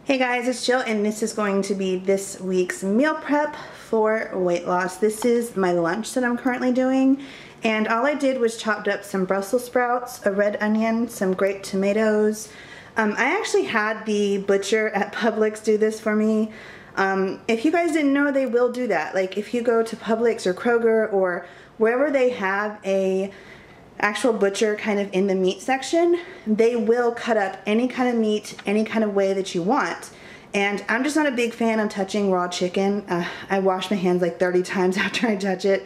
Hey guys, it's Jill and this is going to be this week's meal prep for weight loss. This is my lunch that I'm currently doing, and all I did was chopped up some Brussels sprouts, a red onion, some grape tomatoes. I actually had the butcher at Publix do this for me. If you guys didn't know, they will do that. Like if you go to Publix or Kroger or wherever they have a actual butcher kind of in the meat section, they will cut up any kind of meat any kind of way that you want. And I'm just not a big fan of touching raw chicken. I wash my hands like 30 times after I touch it.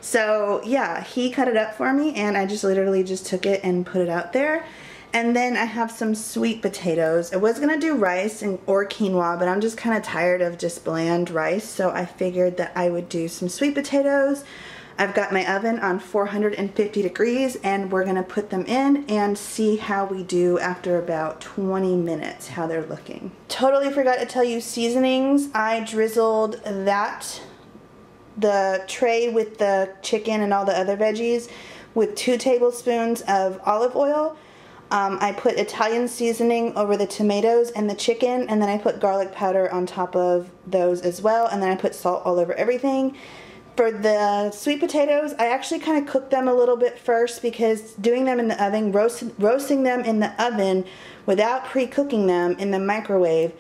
So yeah, he cut it up for me and I just literally just took it and put it out there. And then I have some sweet potatoes. I was gonna do rice or quinoa, but I'm just kind of tired of just bland rice, so I figured that I would do some sweet potatoes. I've got my oven on 450 degrees and we're gonna put them in and see how we do after about 20 minutes, how they're looking. Totally forgot to tell you seasonings. I drizzled the tray with the chicken and all the other veggies with 2 tablespoons of olive oil. I put Italian seasoning over the tomatoes and the chicken, and then I put garlic powder on top of those as well, and then I put salt all over everything. For the sweet potatoes, I actually kind of cooked them a little bit first because doing them in the oven, roasting them in the oven without pre-cooking them in the microwave,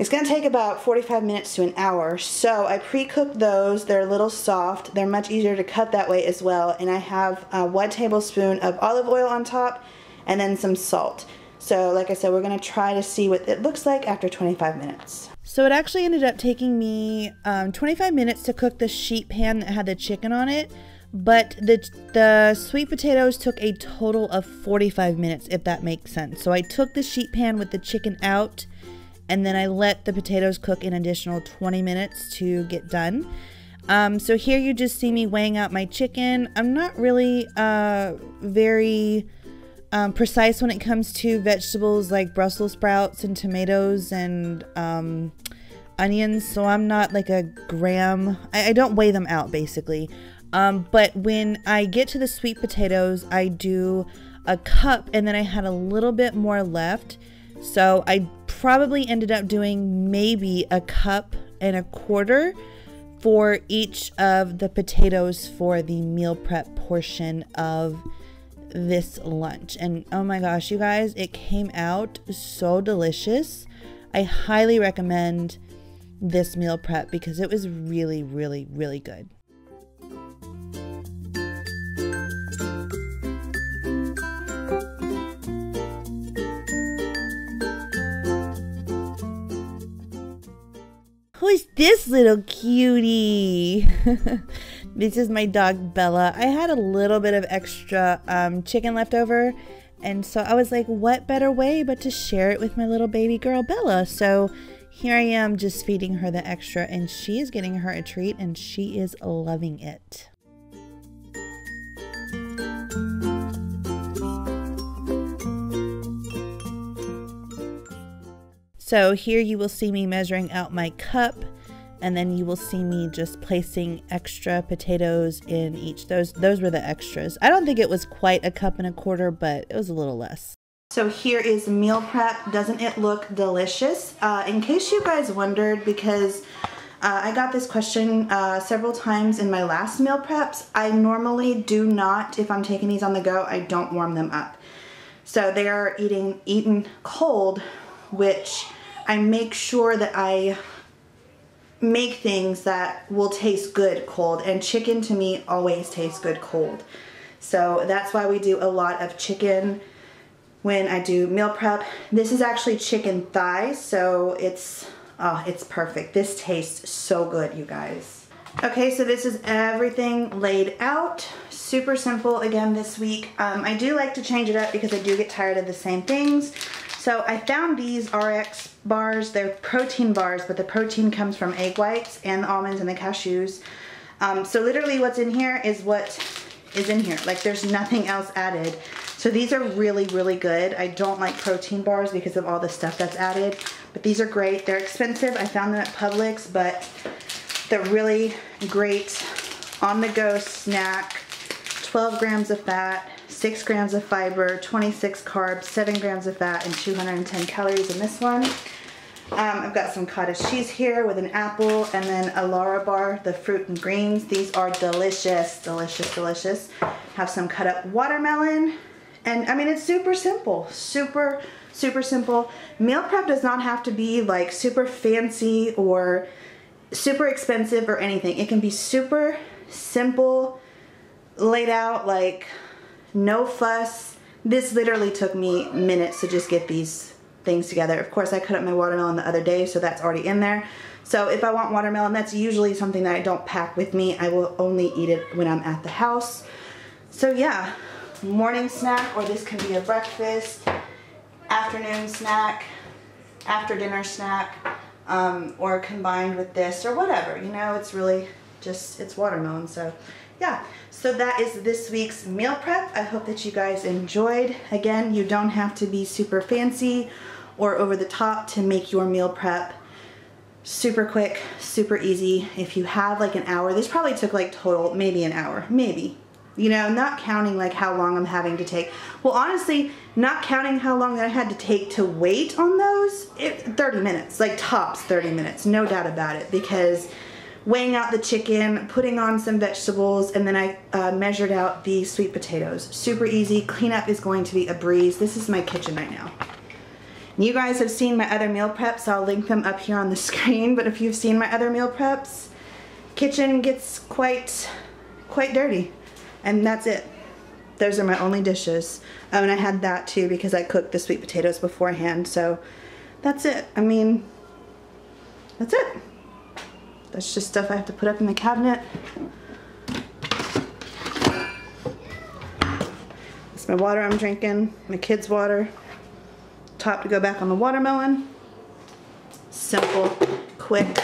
it's going to take about 45 minutes to an hour. So I pre-cooked those. They're a little soft. They're much easier to cut that way as well. And I have 1 tablespoon of olive oil on top and then some salt. So like I said, we're going to try to see what it looks like after 25 minutes. So it actually ended up taking me 25 minutes to cook the sheet pan that had the chicken on it, but the sweet potatoes took a total of 45 minutes, if that makes sense. So I took the sheet pan with the chicken out, and then I let the potatoes cook an additional 20 minutes to get done. So here you just see me weighing out my chicken. I'm not really very precise when it comes to vegetables like Brussels sprouts and tomatoes and onions, so I'm not like a gram. I don't weigh them out basically. But when I get to the sweet potatoes, I do a cup, and then I had a little bit more left, so I probably ended up doing maybe a cup and a quarter for each of the potatoes for the meal prep portion of this lunch. And oh my gosh, you guys, it came out so delicious. I highly recommend this meal prep because it was really, really, really good. Who is this little cutie? This is my dog Bella. I had a little bit of extra chicken left over, and so I was like, what better way but to share it with my little baby girl Bella? So here I am just feeding her the extra, and she is getting her a treat and she is loving it. So here you will see me measuring out my cup, and then you will see me just placing extra potatoes in each. Those were the extras. I don't think it was quite a cup and a quarter, but it was a little less. So here is meal prep. Doesn't it look delicious? In case you guys wondered, because I got this question several times in my last meal preps, I normally do not, if I'm taking these on the go, I don't warm them up. So they are eaten cold, which I make sure that I make things that will taste good cold, and chicken to me always tastes good cold. So that's why we do a lot of chicken when I do meal prep. This is actually chicken thighs, so it's perfect. This tastes so good, you guys. Okay, so this is everything laid out. Super simple again this week. I do like to change it up because I do get tired of the same things. So I found these RX bars. They're protein bars, but the protein comes from egg whites and the almonds and the cashews. So literally what's in here is what is in here. Like there's nothing else added. So these are really, really good. I don't like protein bars because of all the stuff that's added, but these are great. They're expensive. I found them at Publix, but they're really great on-the-go snack. 12 grams of fat, 6 grams of fiber, 26 carbs, 7 grams of fat, and 210 calories in this one. I've got some cottage cheese here with an apple and then a Lara bar, the fruit and greens. These are delicious, delicious, delicious. Have some cut up watermelon. And I mean, it's super simple, super, super simple. Meal prep does not have to be like super fancy or super expensive or anything. It can be super simple, laid out, like no fuss. This literally took me minutes to just get these things together. Of course, I cut up my watermelon the other day, so that's already in there. So if I want watermelon, that's usually something that I don't pack with me. I will only eat it when I'm at the house. So yeah, morning snack, or this can be a breakfast, afternoon snack, after dinner snack, or combined with this or whatever, you know, it's really just, it's watermelon. So yeah, so that is this week's meal prep. I hope that you guys enjoyed. Again, you don't have to be super fancy or over the top to make your meal prep super quick, super easy. If you have like an hour, this probably took like total, maybe an hour, maybe. You know, not counting like how long I'm having to take. Well, honestly, not counting how long I had to take to wait on those, 30 minutes, like tops 30 minutes, no doubt about it, because weighing out the chicken, putting on some vegetables, and then I measured out the sweet potatoes. Super easy. Cleanup is going to be a breeze. This is my kitchen right now. You guys have seen my other meal preps. I'll link them up here on the screen, but if you've seen my other meal preps, kitchen gets quite dirty. And that's it. Those are my only dishes. Oh, and I had that too because I cooked the sweet potatoes beforehand. So that's it. I mean, that's it. That's just stuff I have to put up in the cabinet. That's my water I'm drinking, my kids' water. Top to go back on the watermelon. Simple, quick.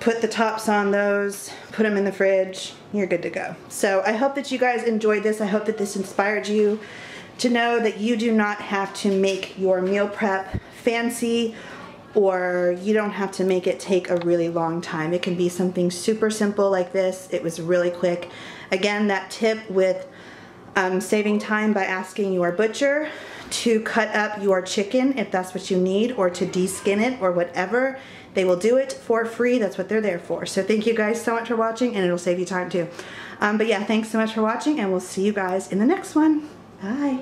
Put the tops on those, put them in the fridge, you're good to go. So I hope that you guys enjoyed this. I hope that this inspired you to know that you do not have to make your meal prep fancy, or you don't have to make it take a really long time. It can be something super simple like this. It was really quick. Again, that tip with saving time by asking your butcher to cut up your chicken if that's what you need, or to de-skin it or whatever. They will do it for free. That's what they're there for. So thank you guys so much for watching, and it'll save you time too. But yeah, thanks so much for watching, and we'll see you guys in the next one. Bye.